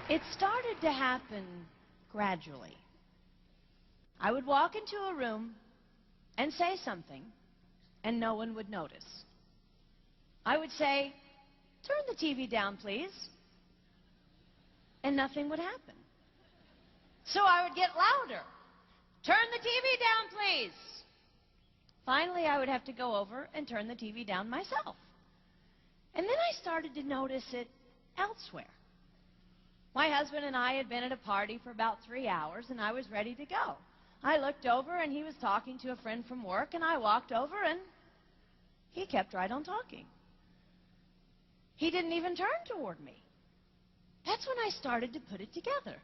It started to happen gradually. I would walk into a room and say something, and no one would notice. I would say, "Turn the TV down, please," and nothing would happen. So I would get louder. "Turn the TV down, please." Finally, I would have to go over and turn the TV down myself. And then I started to notice it elsewhere. My husband and I had been at a party for about 3 hours, and I was ready to go. I looked over, and he was talking to a friend from work, and I walked over, and he kept right on talking. He didn't even turn toward me. That's when I started to put it together.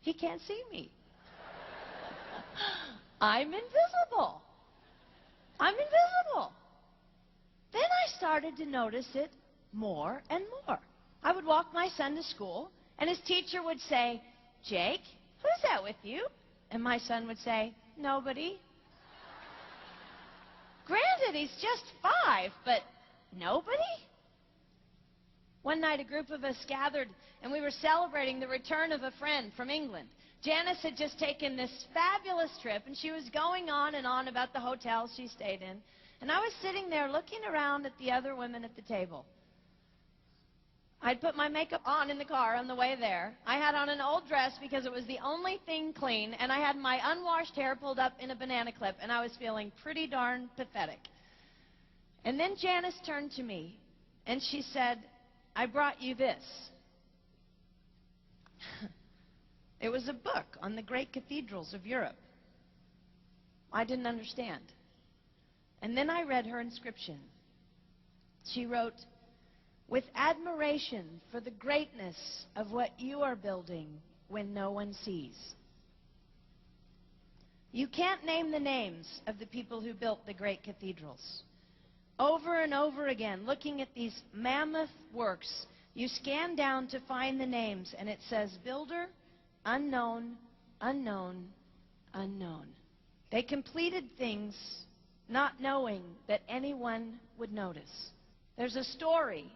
He can't see me. I'm invisible. I'm invisible. Then I started to notice it more and more. I would walk my son to school, and his teacher would say, "Jake, who's that with you?" And my son would say, "Nobody." Granted, he's just 5, but nobody? One night, a group of us gathered, and we were celebrating the return of a friend from England. Janice had just taken this fabulous trip, and she was going on and on about the hotel she stayed in. And I was sitting there looking around at the other women at the table. I'd put my makeup on in the car on the way there. I had on an old dress because it was the only thing clean, and I had my unwashed hair pulled up in a banana clip, and I was feeling pretty darn pathetic. And then Janice turned to me, and she said, "I brought you this." It was a book on the great cathedrals of Europe. I didn't understand. And then I read her inscription. She wrote, "With admiration for the greatness of what you are building when no one sees." You can't name the names of the people who built the great cathedrals. Over and over again, looking at these mammoth works, you scan down to find the names, and it says, "Builder, unknown, unknown, unknown." They completed things not knowing that anyone would notice. There's a story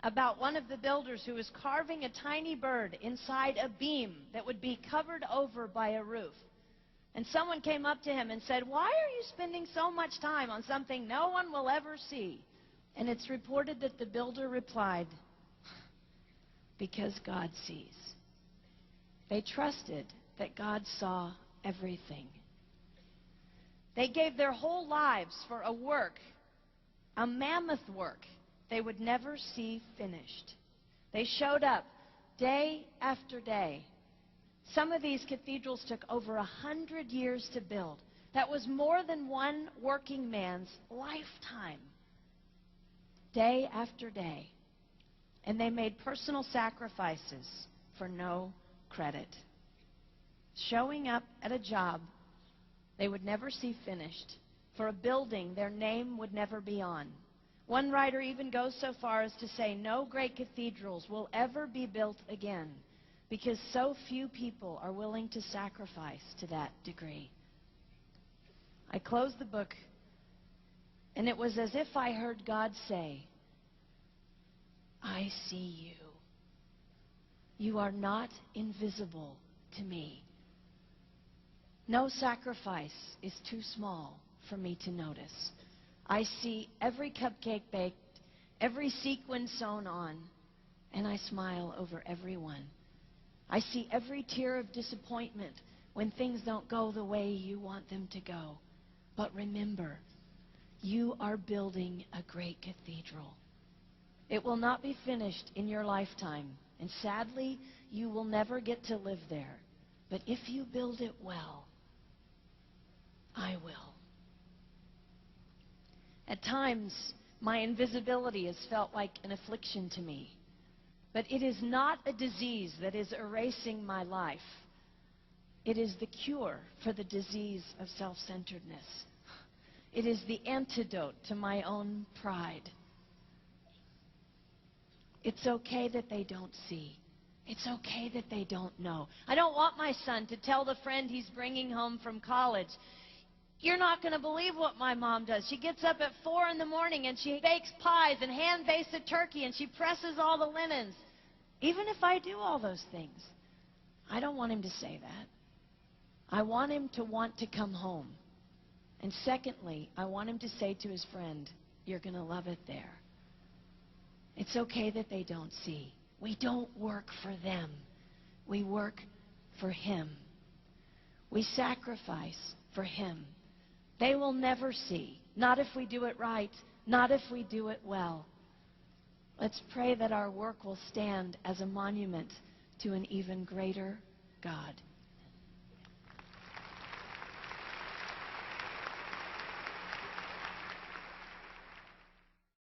about one of the builders who was carving a tiny bird inside a beam that would be covered over by a roof. And someone came up to him and said, "Why are you spending so much time on something no one will ever see?" And it's reported that the builder replied, "Because God sees." They trusted that God saw everything. They gave their whole lives for a work, a mammoth work, they would never see finished. They showed up day after day. Some of these cathedrals took over 100 years to build. That was more than one working man's lifetime. Day after day. And they made personal sacrifices for no credit. Showing up at a job they would never see finished, for a building their name would never be on. One writer even goes so far as to say no great cathedrals will ever be built again because so few people are willing to sacrifice to that degree. I closed the book, and it was as if I heard God say, "I see you. You are not invisible to me. No sacrifice is too small for me to notice. I see every cupcake baked, every sequin sewn on, and I smile over every one. I see every tear of disappointment when things don't go the way you want them to go. But remember, you are building a great cathedral. It will not be finished in your lifetime, and sadly, you will never get to live there. But if you build it well, I will." At times, my invisibility has felt like an affliction to me. But it is not a disease that is erasing my life. It is the cure for the disease of self-centeredness. It is the antidote to my own pride. It's okay that they don't see. It's okay that they don't know. I don't want my son to tell the friend he's bringing home from college, "You're not going to believe what my mom does. She gets up at 4 in the morning and she bakes pies and hand-bastes a turkey and she presses all the linens." Even if I do all those things, I don't want him to say that. I want him to want to come home. And secondly, I want him to say to his friend, you're going to love it there. It's okay that they don't see. We don't work for them. We work for him. We sacrifice for him. They will never see. Not if we do it right. Not if we do it well. Let's pray that our work will stand as a monument to an even greater God.